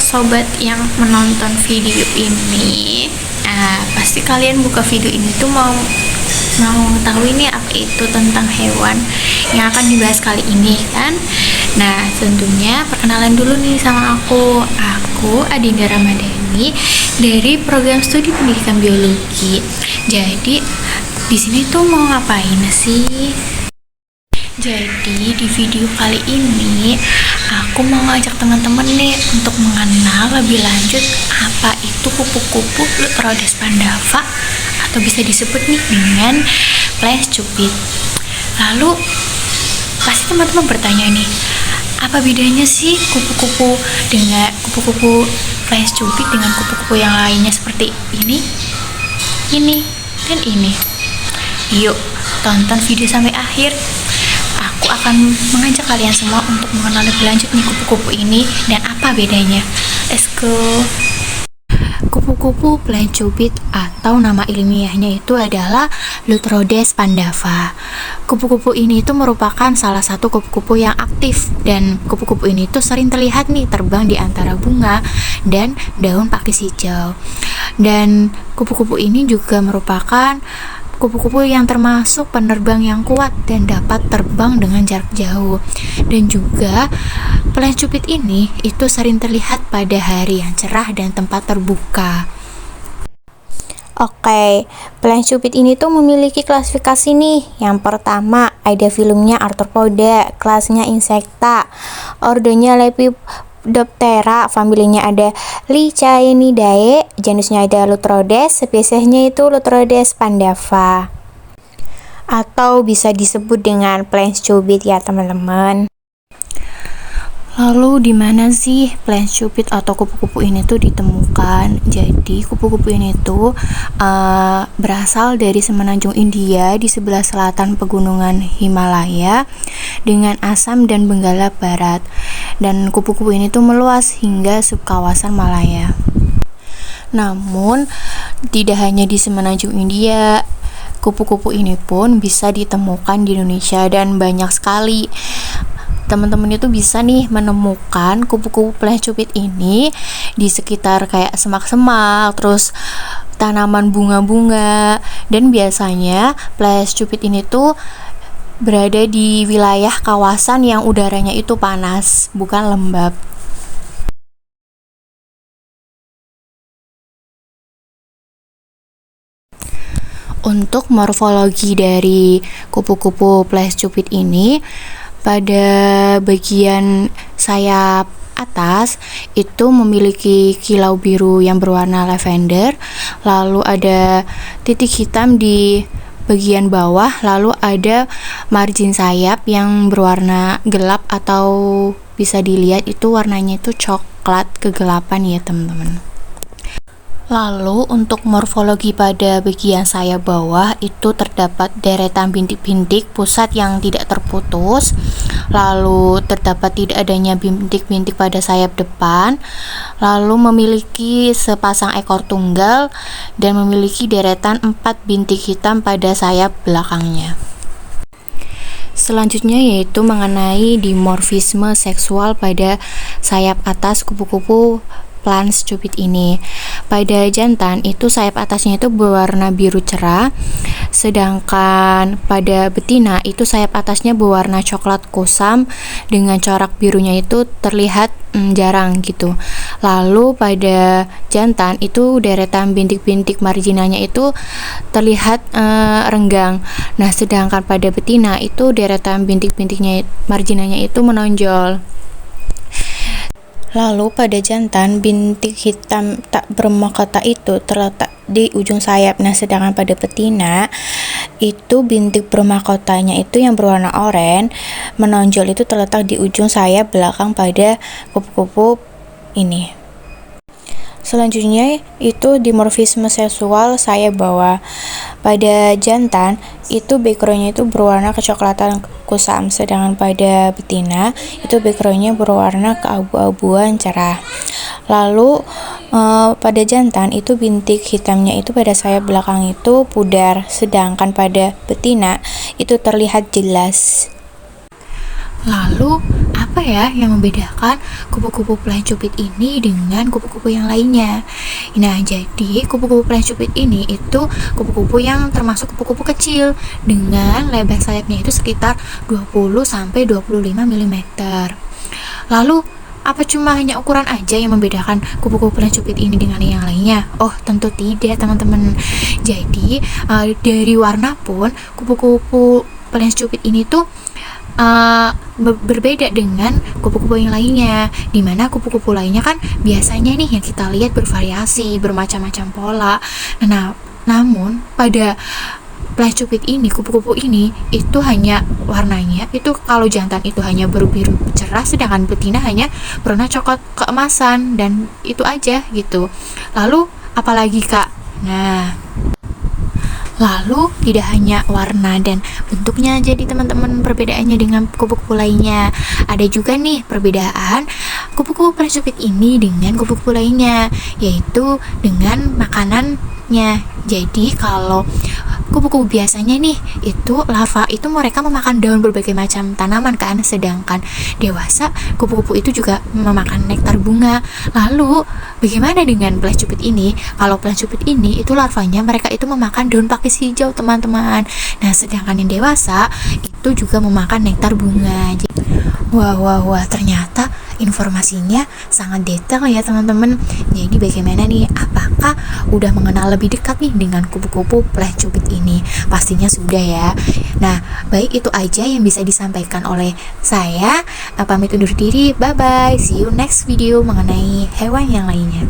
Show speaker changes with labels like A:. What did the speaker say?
A: sobat yang menonton video ini, pasti kalian buka video ini tuh mau tahu ini apa itu tentang hewan yang akan dibahas kali ini kan. Nah, tentunya perkenalan dulu nih sama aku Adinda Ramadhani dari program studi pendidikan biologi. Jadi di sini tuh mau ngapain sih? Jadi di video kali ini aku mau ngajak teman-teman nih untuk mengenal lebih lanjut apa itu kupu-kupu Lutrodes pandava atau bisa disebut nih dengan Playas cupid. Lalu pasti teman-teman bertanya nih, apa bedanya sih kupu-kupu Playas cupid dengan kupu-kupu yang lainnya seperti ini, dan ini? Yuk tonton video sampai akhir. Aku akan mengajak kalian semua untuk mengenal lebih lanjut nih kupu-kupu ini dan apa bedanya. Let's go. Kupu-kupu Playas cupid atau nama ilmiahnya itu adalah Lutrodes pandava. Kupu-kupu ini itu merupakan salah satu kupu-kupu yang aktif, dan kupu-kupu ini tuh sering terlihat nih terbang di antara bunga dan daun pakis hijau. Dan kupu-kupu ini juga merupakan kupu-kupu yang termasuk penerbang yang kuat dan dapat terbang dengan jarak jauh. Dan juga Playas cupid ini itu sering terlihat pada hari yang cerah dan tempat terbuka.
B: Oke, Playas cupid ini tuh memiliki klasifikasi nih. Yang pertama, ada filumnya Arthropoda, kelasnya Insecta, ordonya Lepidoptera, familinya ada Licaenidae, genusnya ada Lutrodes, spesiesnya itu Lutrodes pandava. Atau bisa disebut dengan Playas cupid ya teman-teman.
A: Lalu di mana sih Playas cupid atau kupu-kupu ini tuh ditemukan? Jadi kupu-kupu ini tuh berasal dari semenanjung India di sebelah selatan pegunungan Himalaya dengan Assam dan Benggala Barat. Dan kupu-kupu ini tuh meluas hingga subkawasan Malaya. Namun tidak hanya di semenanjung India, kupu-kupu ini pun bisa ditemukan di Indonesia dan banyak sekali. Teman-teman itu bisa nih menemukan kupu-kupu Playas cupid ini di sekitar kayak semak-semak, terus tanaman bunga-bunga, dan biasanya Playas cupid ini tuh berada di wilayah kawasan yang udaranya itu panas, bukan lembab. Untuk morfologi dari kupu-kupu Playas cupid ini, pada bagian sayap atas itu memiliki kilau biru yang berwarna lavender, lalu ada titik hitam di bagian bawah, lalu ada margin sayap yang berwarna gelap atau bisa dilihat itu warnanya itu coklat kegelapan ya teman-teman. Lalu untuk morfologi pada bagian sayap bawah itu terdapat deretan bintik-bintik pusat yang tidak terputus, lalu terdapat tidak adanya bintik-bintik pada sayap depan, lalu memiliki sepasang ekor tunggal dan memiliki deretan 4 bintik hitam pada sayap belakangnya. Selanjutnya yaitu mengenai dimorfisme seksual pada sayap atas kupu-kupu Playas cupid ini. Pada jantan itu sayap atasnya itu berwarna biru cerah, sedangkan pada betina itu sayap atasnya berwarna coklat kusam dengan corak birunya itu terlihat jarang gitu. Lalu pada jantan itu deretan bintik-bintik marginanya itu terlihat renggang. Nah, sedangkan pada betina itu deretan bintik-bintiknya marginanya itu menonjol. Lalu pada jantan, bintik hitam tak bermahkota itu terletak di ujung sayap. Nah, sedangkan pada betina itu bintik bermahkotanya itu yang berwarna oranye menonjol itu terletak di ujung sayap belakang pada kupu-kupu ini. Selanjutnya itu dimorfisme seksual sayap bawah. Pada jantan itu backgroundnya itu berwarna kecoklatan kusam, sedangkan pada betina itu backgroundnya berwarna keabu-abuan cerah. Lalu pada jantan itu bintik hitamnya itu pada sayap belakang itu pudar, sedangkan pada betina itu terlihat jelas. Lalu apa apa ya yang membedakan kupu-kupu pelayan cupit ini dengan kupu-kupu yang lainnya? Nah, jadi kupu-kupu pelayan cupit ini itu kupu-kupu yang termasuk kupu-kupu kecil dengan lebar sayapnya itu sekitar 20 sampai 25 mm. Lalu apa cuma hanya ukuran aja yang membedakan kupu-kupu pelayan cupit ini dengan yang lainnya? Oh, tentu tidak, teman-teman. Jadi, dari warna pun kupu-kupu pelayan cupit ini tuh berbeda dengan kupu-kupu yang lainnya, dimana kupu-kupu lainnya kan biasanya nih yang kita lihat bervariasi, bermacam-macam pola. Nah, namun pada pelayan cupit ini, kupu-kupu ini itu hanya warnanya itu, kalau jantan itu hanya berbiru cerah, sedangkan betina hanya berwarna coklat keemasan, dan itu aja gitu. Lalu apalagi Kak? Nah, lalu tidak hanya warna dan bentuknya jadi teman-teman perbedaannya dengan kupu-kupu lainnya, ada juga nih perbedaan kupu-kupu pelayan cupit ini dengan kupu-kupu lainnya, yaitu dengan makanannya. Jadi kalau kupu-kupu biasanya nih itu larva itu mereka memakan daun berbagai macam tanaman kan, sedangkan dewasa kupu-kupu itu juga memakan nektar bunga. Lalu bagaimana dengan pelayan cupit ini? Kalau pelayan cupit ini itu larvanya mereka itu memakan daun pakis hijau, teman-teman. Nah, sedangkan yang dewasa itu juga memakan nektar bunga. Wah, ternyata informasinya sangat detail ya teman-teman. Jadi bagaimana nih, apakah udah mengenal lebih dekat nih dengan kupu-kupu pelayan cupit ini? Pastinya sudah ya. Nah, baik, itu aja yang bisa disampaikan oleh saya. Pamit undur diri, bye bye, see you next video mengenai hewan yang lainnya.